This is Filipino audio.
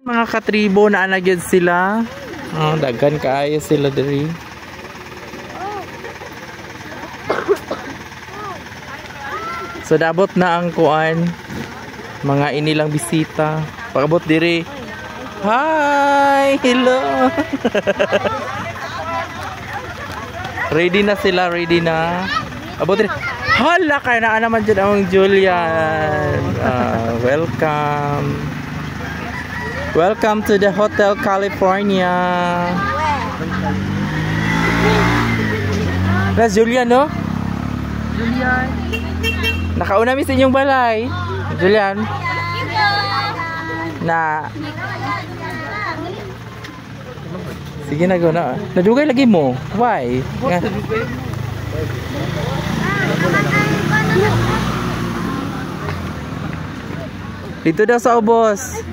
Mga katribo na nagyod sila. Oh, daghan kaayo sila diri. So dabot na ang kuan. Mga inilang bisita. Pagabot diri. Hi! Hello! Ready na sila, ready na. Abot diri. Hala kay naa naman dyan ang Julian. Welcome. Welcome to the Hotel California. That's Julian, no? Julian. Nakauna mi sa inyong balay. Julian. Na. Sige na go na. Nadugay lagi mo. Why? Dito daw sa ubos.